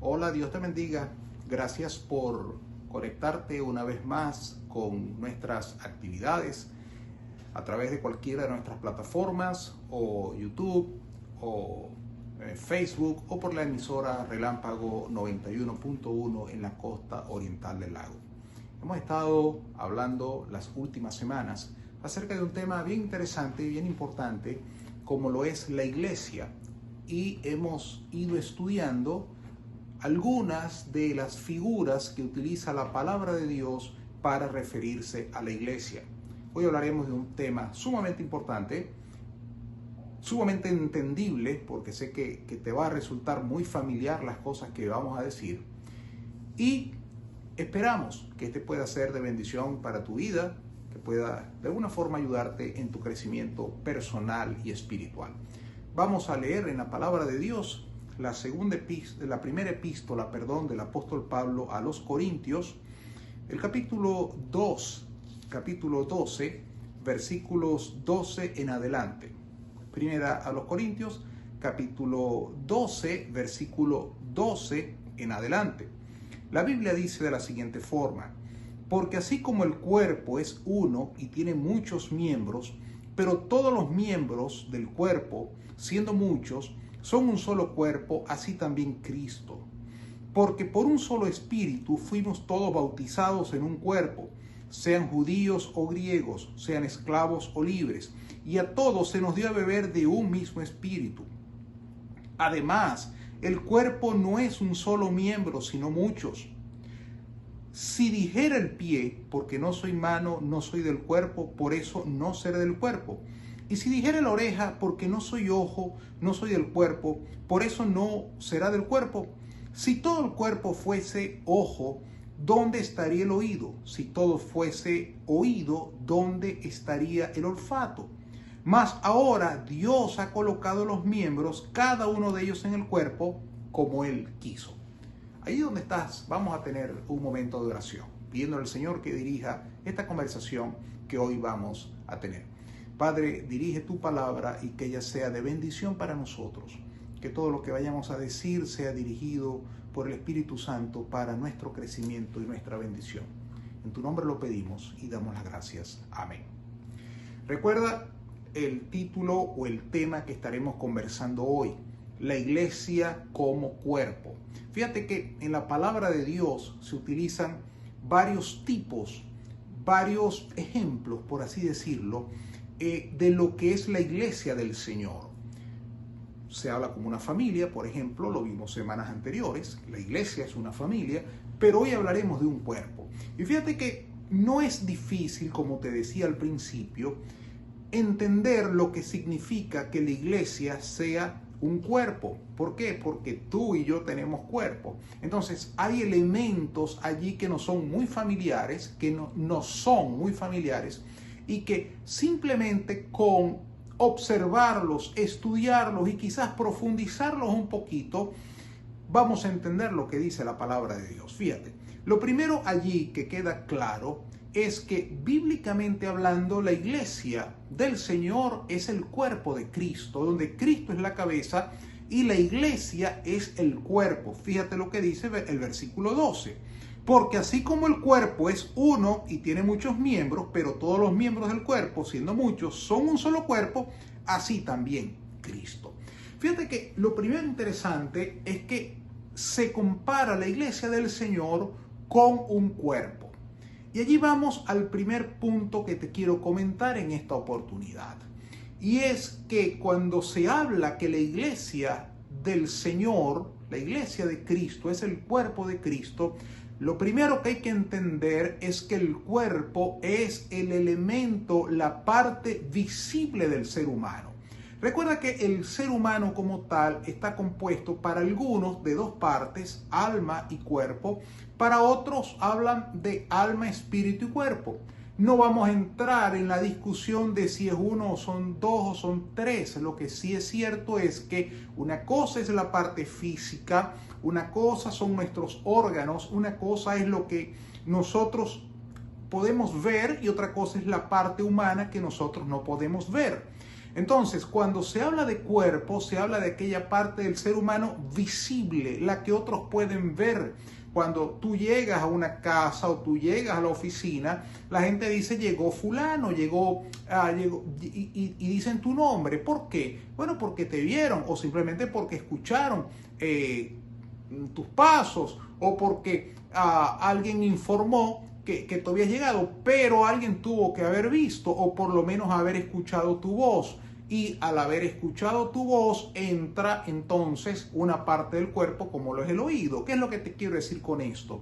Hola, Dios te bendiga. Gracias por conectarte una vez más con nuestras actividades a través de cualquiera de nuestras plataformas o YouTube o Facebook o por la emisora Relámpago 91.1 en la costa oriental del lago. Hemos estado hablando las últimas semanas acerca de un tema bien interesante y bien importante como lo es la iglesia, y hemos ido estudiando algunas de las figuras que utiliza la palabra de Dios para referirse a la iglesia. Hoy hablaremos de un tema sumamente importante, sumamente entendible, porque sé que te va a resultar muy familiar las cosas que vamos a decir, y esperamos que este pueda ser de bendición para tu vida, que pueda de alguna forma ayudarte en tu crecimiento personal y espiritual. Vamos a leer en la palabra de Dios la primera epístola del apóstol Pablo a los Corintios, el capítulo 12, versículos 12 en adelante. Primera a los Corintios, capítulo 12, versículo 12 en adelante. La Biblia dice de la siguiente forma: porque así como el cuerpo es uno y tiene muchos miembros, pero todos los miembros del cuerpo, siendo muchos, son un solo cuerpo, así también Cristo. Porque por un solo espíritu fuimos todos bautizados en un cuerpo, sean judíos o griegos, sean esclavos o libres, y a todos se nos dio a beber de un mismo espíritu. Además, el cuerpo no es un solo miembro, sino muchos. Si dijera el pie, porque no soy mano, no soy del cuerpo, por eso no seré del cuerpo. Y si dijera la oreja, porque no soy ojo, no soy del cuerpo, por eso no será del cuerpo. Si todo el cuerpo fuese ojo, ¿dónde estaría el oído? Si todo fuese oído, ¿dónde estaría el olfato? Mas ahora Dios ha colocado los miembros, cada uno de ellos en el cuerpo, como Él quiso. Ahí donde estás, vamos a tener un momento de oración, pidiendo al Señor que dirija esta conversación que hoy vamos a tener. Padre, dirige tu palabra y que ella sea de bendición para nosotros. Que todo lo que vayamos a decir sea dirigido por el Espíritu Santo para nuestro crecimiento y nuestra bendición. En tu nombre lo pedimos y damos las gracias. Amén. Recuerda el título o el tema que estaremos conversando hoy: la iglesia como cuerpo. Fíjate que en la palabra de Dios se utilizan varios tipos, varios ejemplos, por así decirlo, de lo que es la iglesia del Señor. Se habla como una familia, por ejemplo, lo vimos semanas anteriores, la iglesia es una familia, pero hoy hablaremos de un cuerpo. Y fíjate que no es difícil, como te decía al principio, entender lo que significa que la iglesia sea un cuerpo. ¿Por qué? Porque tú y yo tenemos cuerpo. Entonces hay elementos allí que no son muy familiares, y que simplemente con observarlos, estudiarlos y quizás profundizarlos un poquito, vamos a entender lo que dice la palabra de Dios. Fíjate, lo primero allí que queda claro es que bíblicamente hablando, la iglesia del Señor es el cuerpo de Cristo, donde Cristo es la cabeza y la iglesia es el cuerpo. Fíjate lo que dice el versículo 12. Porque así como el cuerpo es uno y tiene muchos miembros, pero todos los miembros del cuerpo, siendo muchos, son un solo cuerpo, así también Cristo. Fíjate que lo primero interesante es que se compara la iglesia del Señor con un cuerpo. Y allí vamos al primer punto que te quiero comentar en esta oportunidad. Y es que cuando se habla que la iglesia del Señor, la iglesia de Cristo, es el cuerpo de Cristo, lo primero que hay que entender es que el cuerpo es el elemento, la parte visible del ser humano. Recuerda que el ser humano como tal está compuesto para algunos de dos partes, alma y cuerpo. Para otros hablan de alma, espíritu y cuerpo. No vamos a entrar en la discusión de si es uno o son dos o son tres. Lo que sí es cierto es que una cosa es la parte física, una cosa son nuestros órganos, una cosa es lo que nosotros podemos ver y otra cosa es la parte humana que nosotros no podemos ver. Entonces, cuando se habla de cuerpo, se habla de aquella parte del ser humano visible, la que otros pueden ver. Cuando tú llegas a una casa o tú llegas a la oficina, la gente dice, llegó fulano, llegó y dicen tu nombre. ¿Por qué? Bueno, porque te vieron o simplemente porque escucharon tus pasos o porque alguien informó que tú habías llegado, pero alguien tuvo que haber visto o por lo menos haber escuchado tu voz. Y al haber escuchado tu voz, entra entonces una parte del cuerpo como lo es el oído. ¿Qué es lo que te quiero decir con esto?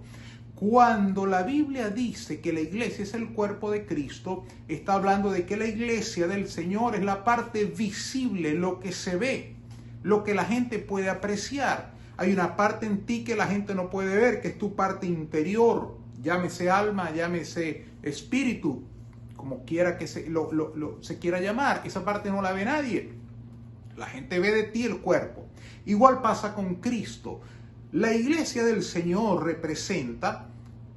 Cuando la Biblia dice que la iglesia es el cuerpo de Cristo, está hablando de que la iglesia del Señor es la parte visible, lo que se ve, lo que la gente puede apreciar. Hay una parte en ti que la gente no puede ver, que es tu parte interior, llámese alma, llámese espíritu, como quiera que se quiera llamar. Esa parte no la ve nadie. La gente ve de ti el cuerpo. Igual pasa con Cristo. La iglesia del Señor representa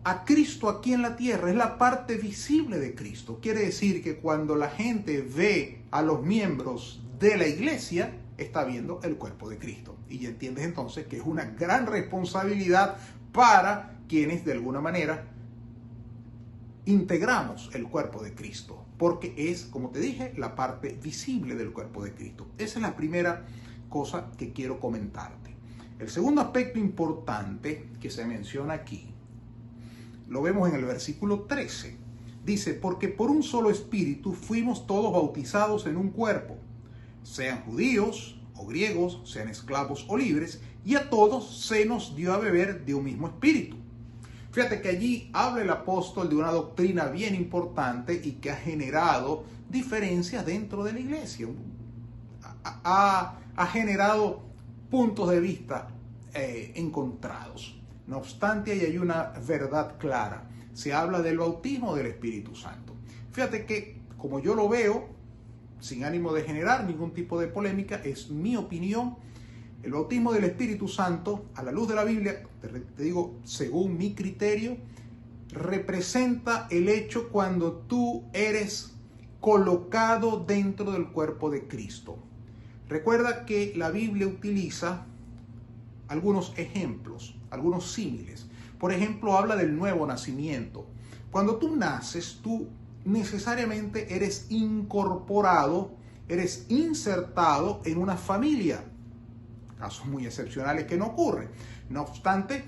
a Cristo aquí en la tierra. Es la parte visible de Cristo. Quiere decir que cuando la gente ve a los miembros de la iglesia, está viendo el cuerpo de Cristo. Y ya entiendes entonces que es una gran responsabilidad para quienes de alguna manera integramos el cuerpo de Cristo, porque es, como te dije, la parte visible del cuerpo de Cristo. Esa es la primera cosa que quiero comentarte. El segundo aspecto importante que se menciona aquí, lo vemos en el versículo 13. Dice, porque por un solo espíritu fuimos todos bautizados en un cuerpo, sean judíos o griegos, sean esclavos o libres, y a todos se nos dio a beber de un mismo espíritu. Fíjate que allí habla el apóstol de una doctrina bien importante y que ha generado diferencias dentro de la iglesia. Ha generado puntos de vista encontrados. No obstante, ahí hay una verdad clara. Se habla del bautismo del Espíritu Santo. Fíjate que, como yo lo veo, sin ánimo de generar ningún tipo de polémica, es mi opinión. El bautismo del Espíritu Santo, a la luz de la Biblia, te digo, según mi criterio, representa el hecho cuando tú eres colocado dentro del cuerpo de Cristo. Recuerda que la Biblia utiliza algunos ejemplos, algunos símiles. Por ejemplo, habla del nuevo nacimiento. Cuando tú naces, tú necesariamente eres incorporado, eres insertado en una familia. Casos muy excepcionales que no ocurren. No obstante,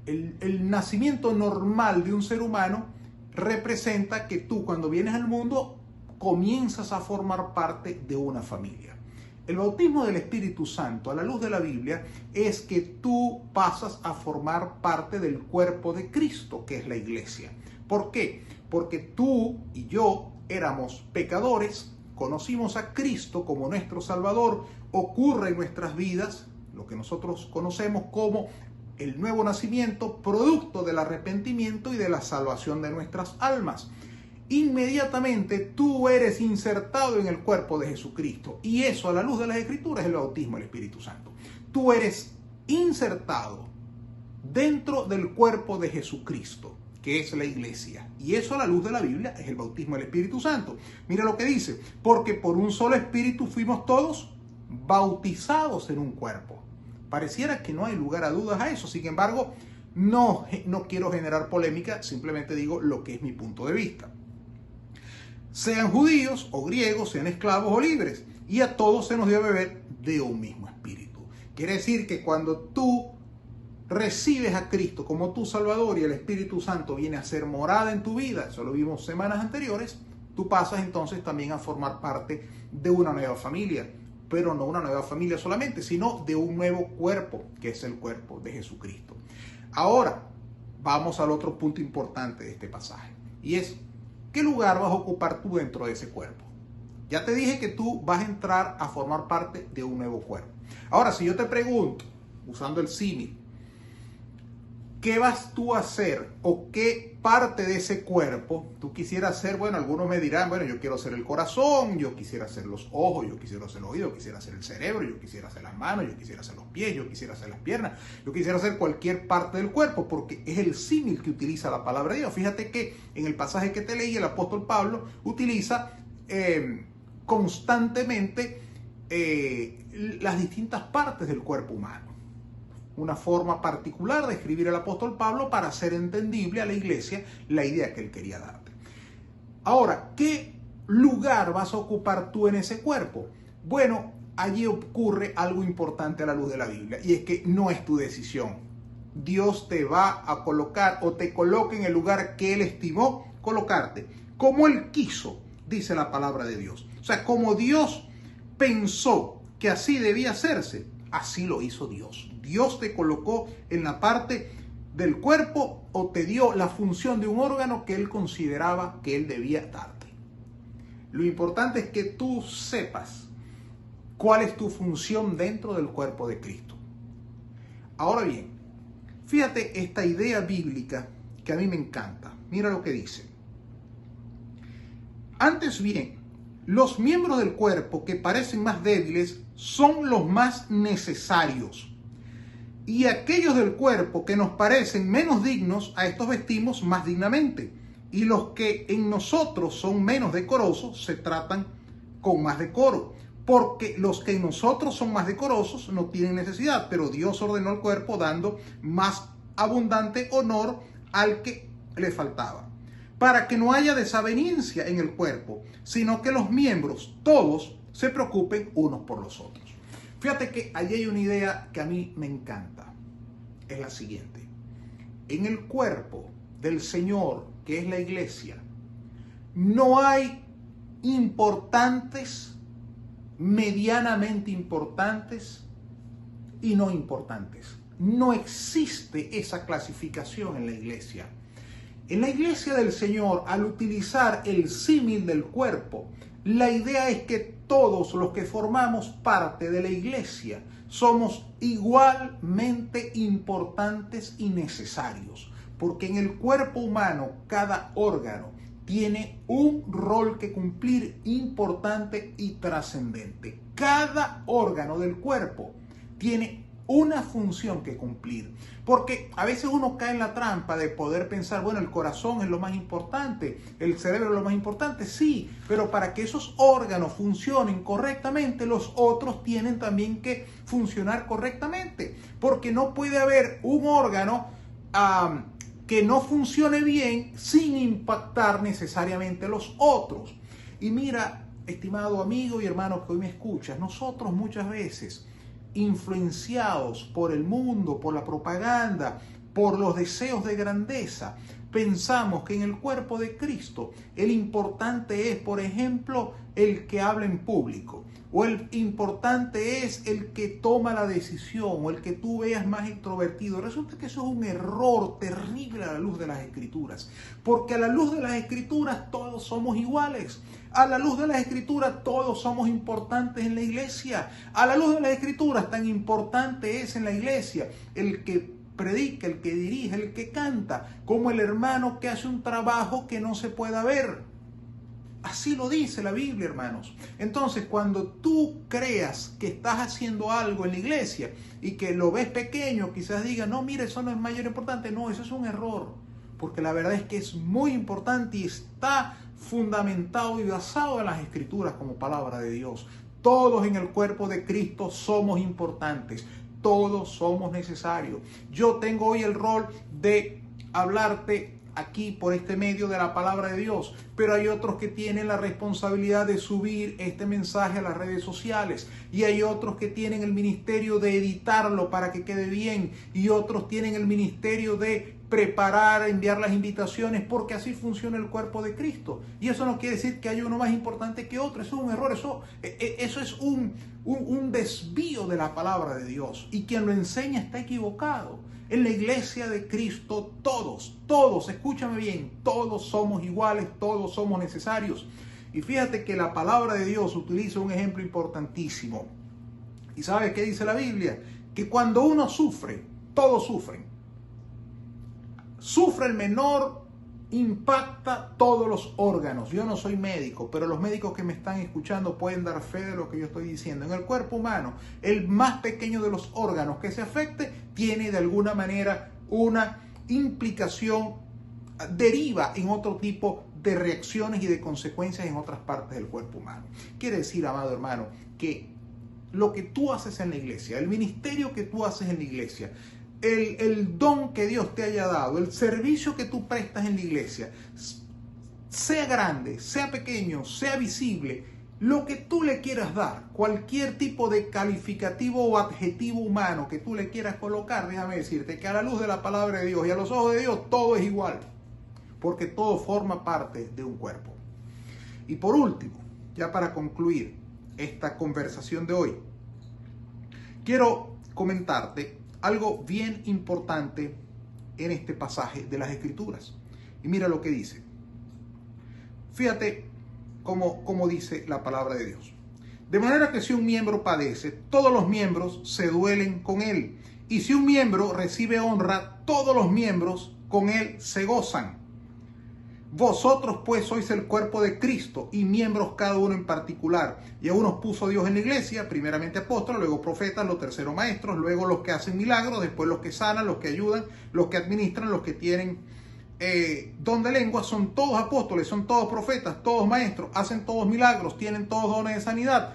el nacimiento normal de un ser humano representa que tú, cuando vienes al mundo, comienzas a formar parte de una familia. El bautismo del Espíritu Santo, a la luz de la Biblia, es que tú pasas a formar parte del cuerpo de Cristo, que es la iglesia. ¿Por qué? Porque tú y yo éramos pecadores, conocimos a Cristo como nuestro Salvador, ocurre en nuestras vidas lo que nosotros conocemos como el nuevo nacimiento, producto del arrepentimiento y de la salvación de nuestras almas. Inmediatamente tú eres insertado en el cuerpo de Jesucristo, y eso, a la luz de las Escrituras, es el bautismo del Espíritu Santo. Tú eres insertado dentro del cuerpo de Jesucristo, que es la iglesia. Y eso, a la luz de la Biblia, es el bautismo del Espíritu Santo. Mira lo que dice, porque por un solo espíritu fuimos todos bautizados en un cuerpo. Pareciera que no hay lugar a dudas a eso. Sin embargo, no quiero generar polémica, simplemente digo lo que es mi punto de vista. Sean judíos o griegos, sean esclavos o libres, y a todos se nos dio a beber de un mismo espíritu. Quiere decir que cuando tú recibes a Cristo como tu Salvador y el Espíritu Santo viene a ser morada en tu vida, eso lo vimos semanas anteriores, tú pasas entonces también a formar parte de una nueva familia, pero no una nueva familia solamente, sino de un nuevo cuerpo, que es el cuerpo de Jesucristo. Ahora, vamos al otro punto importante de este pasaje, y es, ¿qué lugar vas a ocupar tú dentro de ese cuerpo? Ya te dije que tú vas a entrar a formar parte de un nuevo cuerpo. Ahora, si yo te pregunto, usando el símil, ¿qué vas tú a hacer o qué parte de ese cuerpo tú quisieras hacer? Bueno, algunos me dirán, bueno, yo quiero hacer el corazón, yo quisiera hacer los ojos, yo quisiera hacer el oído, yo quisiera hacer el cerebro, yo quisiera hacer las manos, yo quisiera hacer los pies, yo quisiera hacer las piernas, yo quisiera hacer cualquier parte del cuerpo, porque es el símil que utiliza la palabra de Dios. Fíjate que en el pasaje que te leí, el apóstol Pablo utiliza constantemente las distintas partes del cuerpo humano. Una forma particular de escribir el apóstol Pablo para hacer entendible a la iglesia la idea que él quería darte. Ahora, ¿qué lugar vas a ocupar tú en ese cuerpo? Bueno, allí ocurre algo importante a la luz de la Biblia, y es que no es tu decisión. Dios te va a colocar o te coloca en el lugar que Él estimó colocarte, como Él quiso, dice la palabra de Dios. O sea, como Dios pensó que así debía hacerse, así lo hizo Dios. Dios te colocó en la parte del cuerpo o te dio la función de un órgano que Él consideraba que Él debía darte. Lo importante es que tú sepas cuál es tu función dentro del cuerpo de Cristo. Ahora bien, fíjate esta idea bíblica que a mí me encanta. Mira lo que dice. Antes bien, los miembros del cuerpo que parecen más débiles son los más necesarios. Y aquellos del cuerpo que nos parecen menos dignos, a estos vestimos más dignamente. Y los que en nosotros son menos decorosos, se tratan con más decoro. Porque los que en nosotros son más decorosos no tienen necesidad, pero Dios ordenó al cuerpo dando más abundante honor al que le faltaba. Para que no haya desaveniencia en el cuerpo, sino que los miembros, todos, se preocupen unos por los otros. Fíjate que allí hay una idea que a mí me encanta. Es la siguiente. En el cuerpo del Señor, que es la iglesia, no hay importantes, medianamente importantes y no importantes. No existe esa clasificación en la iglesia. En la iglesia del Señor, al utilizar el símil del cuerpo, la idea es que todos los que formamos parte de la iglesia somos igualmente importantes y necesarios, porque en el cuerpo humano cada órgano tiene un rol que cumplir importante y trascendente. Cada órgano del cuerpo tiene una función que cumplir, porque a veces uno cae en la trampa de poder pensar, bueno, el corazón es lo más importante, el cerebro es lo más importante, sí, pero para que esos órganos funcionen correctamente, los otros tienen también que funcionar correctamente, porque no puede haber un órgano que no funcione bien sin impactar necesariamente los otros. Y mira, estimado amigo y hermano que hoy me escuchas, nosotros muchas veces, influenciados por el mundo, por la propaganda, por los deseos de grandeza, pensamos que en el cuerpo de Cristo el importante es, por ejemplo, el que habla en público, o el importante es el que toma la decisión, o el que tú veas más extrovertido. Resulta que eso es un error terrible a la luz de las Escrituras, porque a la luz de las Escrituras todos somos iguales. A la luz de las Escrituras todos somos importantes en la iglesia. A la luz de las Escrituras tan importante es en la iglesia el que predica, el que dirige, el que canta, como el hermano que hace un trabajo que no se pueda ver. Así lo dice la Biblia, hermanos. Entonces, cuando tú creas que estás haciendo algo en la iglesia y que lo ves pequeño, quizás digas, no, mire, eso no es mayor importante. No, eso es un error. Porque la verdad es que es muy importante y está fundamentado y basado en las Escrituras como palabra de Dios. Todos en el cuerpo de Cristo somos importantes. Todos somos necesarios. Yo tengo hoy el rol de hablarte aquí por este medio de la palabra de Dios, pero hay otros que tienen la responsabilidad de subir este mensaje a las redes sociales, y hay otros que tienen el ministerio de editarlo para que quede bien, y otros tienen el ministerio de preparar, enviar las invitaciones, porque así funciona el cuerpo de Cristo. Y eso no quiere decir que haya uno más importante que otro. Eso es un error, eso es un desvío de la palabra de Dios, y quien lo enseña está equivocado. En la iglesia de Cristo todos, escúchame bien, todos somos iguales, todos somos necesarios. Y fíjate que la palabra de Dios utiliza un ejemplo importantísimo. ¿Y sabes qué dice la Biblia? Que cuando uno sufre, todos sufren. Sufre el menor, impacta todos los órganos. Yo no soy médico, pero los médicos que me están escuchando pueden dar fe de lo que yo estoy diciendo. En el cuerpo humano, el más pequeño de los órganos que se afecte tiene de alguna manera una implicación deriva en otro tipo de reacciones y de consecuencias en otras partes del cuerpo humano. Quiere decir, amado hermano, que lo que tú haces en la iglesia, el ministerio que tú haces en la iglesia, el don que Dios te haya dado, el servicio que tú prestas en la iglesia, sea grande, sea pequeño, sea visible, lo que tú le quieras dar, cualquier tipo de calificativo o adjetivo humano que tú le quieras colocar, déjame decirte que a la luz de la palabra de Dios y a los ojos de Dios todo es igual, porque todo forma parte de un cuerpo. Y por último, ya para concluir esta conversación de hoy, quiero comentarte algo bien importante en este pasaje de las Escrituras. Y mira lo que dice. Fíjate cómo dice la palabra de Dios. De manera que si un miembro padece, todos los miembros se duelen con él. Y si un miembro recibe honra, todos los miembros con él se gozan. Vosotros pues sois el cuerpo de Cristo y miembros cada uno en particular. Y a unos puso Dios en la iglesia, primeramente apóstoles, luego profetas, los terceros maestros, luego los que hacen milagros, después los que sanan, los que ayudan, los que administran, los que tienen don de lengua. Son todos apóstoles, son todos profetas, todos maestros, hacen todos milagros, tienen todos dones de sanidad,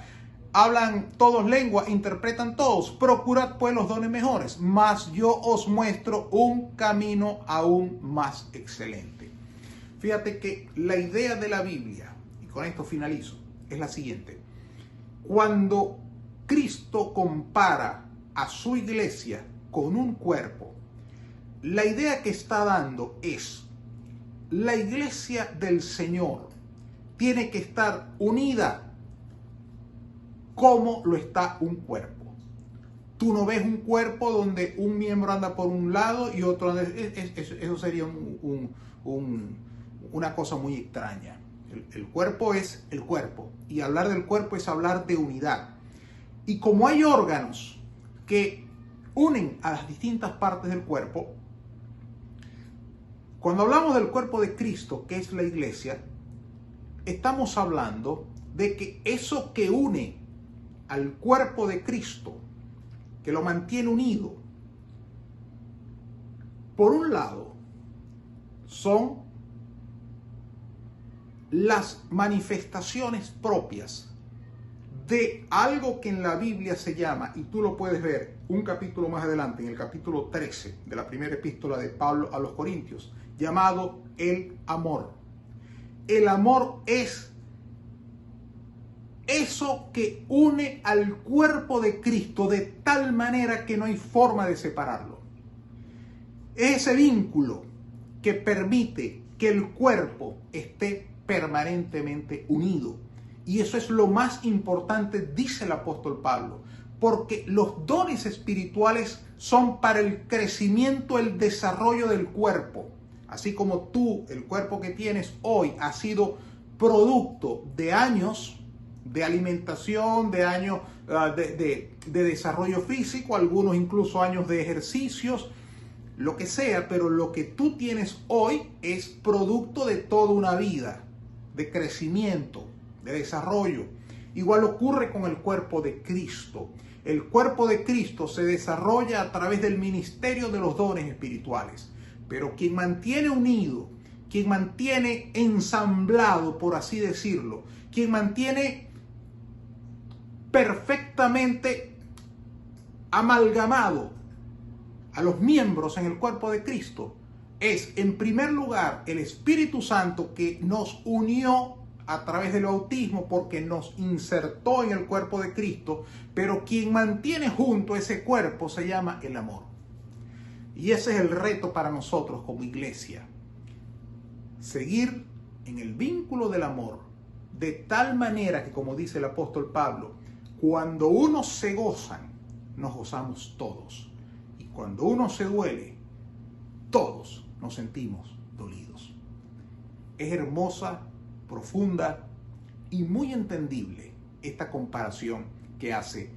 hablan todos lengua, interpretan todos. Procurad pues los dones mejores, mas yo os muestro un camino aún más excelente. Fíjate que la idea de la Biblia, y con esto finalizo, es la siguiente. Cuando Cristo compara a su iglesia con un cuerpo, la idea que está dando es: la iglesia del Señor tiene que estar unida como lo está un cuerpo. Tú no ves un cuerpo donde un miembro anda por un lado y otro anda... Eso sería una cosa muy extraña. El cuerpo es el cuerpo, y hablar del cuerpo es hablar de unidad. Y como hay órganos que unen a las distintas partes del cuerpo, cuando hablamos del cuerpo de Cristo, que es la iglesia, estamos hablando de que eso que une al cuerpo de Cristo, que lo mantiene unido, por un lado, son las manifestaciones propias de algo que en la Biblia se llama, y tú lo puedes ver un capítulo más adelante, en el capítulo 13 de la primera epístola de Pablo a los Corintios, llamado el amor. El amor es eso que une al cuerpo de Cristo de tal manera que no hay forma de separarlo. Es ese vínculo que permite que el cuerpo esté permanentemente unido. Y eso es lo más importante, dice el apóstol Pablo, porque los dones espirituales son para el crecimiento, el desarrollo del cuerpo. Así como tú, el cuerpo que tienes hoy, ha sido producto de años de alimentación, de años de desarrollo físico, algunos incluso años de ejercicios, lo que sea, pero lo que tú tienes hoy es producto de toda una vida de crecimiento, de desarrollo. Igual ocurre con el cuerpo de Cristo. El cuerpo de Cristo se desarrolla a través del ministerio de los dones espirituales. Pero quien mantiene unido, quien mantiene ensamblado, por así decirlo, quien mantiene perfectamente amalgamado a los miembros en el cuerpo de Cristo, es en primer lugar el Espíritu Santo, que nos unió a través del bautismo porque nos insertó en el cuerpo de Cristo, pero quien mantiene junto ese cuerpo se llama el amor. Y ese es el reto para nosotros como iglesia, seguir en el vínculo del amor, de tal manera que, como dice el apóstol Pablo, cuando unos se gozan, nos gozamos todos. Y cuando uno se duele, todos nos sentimos dolidos. Es hermosa, profunda y muy entendible esta comparación que hace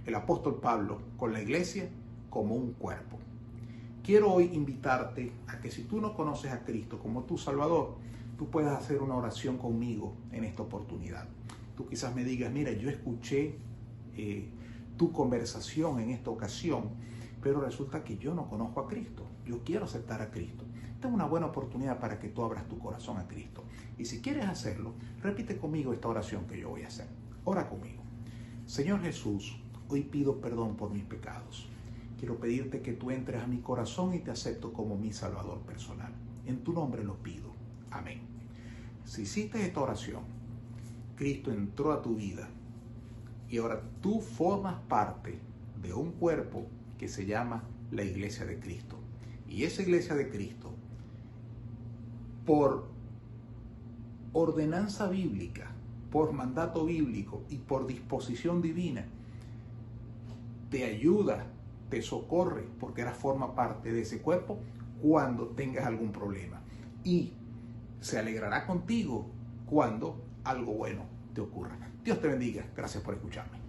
el apóstol Pablo con la iglesia como un cuerpo. Quiero hoy invitarte a que, si tú no conoces a Cristo como tu Salvador, tú puedas hacer una oración conmigo en esta oportunidad. Tú quizás me digas: mira, yo escuché tu conversación en esta ocasión pero resulta que yo no conozco a Cristo. Yo quiero aceptar a Cristo. Esta es una buena oportunidad para que tú abras tu corazón a Cristo. Y si quieres hacerlo, repite conmigo esta oración que yo voy a hacer. Ora conmigo. Señor Jesús, hoy pido perdón por mis pecados. Quiero pedirte que tú entres a mi corazón y te acepto como mi Salvador personal. En tu nombre lo pido. Amén. Si hiciste esta oración, Cristo entró a tu vida y ahora tú formas parte de un cuerpo que se llama la Iglesia de Cristo. Y esa Iglesia de Cristo, por ordenanza bíblica, por mandato bíblico y por disposición divina, te ayuda, te socorre, porque ahora forma parte de ese cuerpo cuando tengas algún problema. Y se alegrará contigo cuando algo bueno te ocurra. Dios te bendiga. Gracias por escucharme.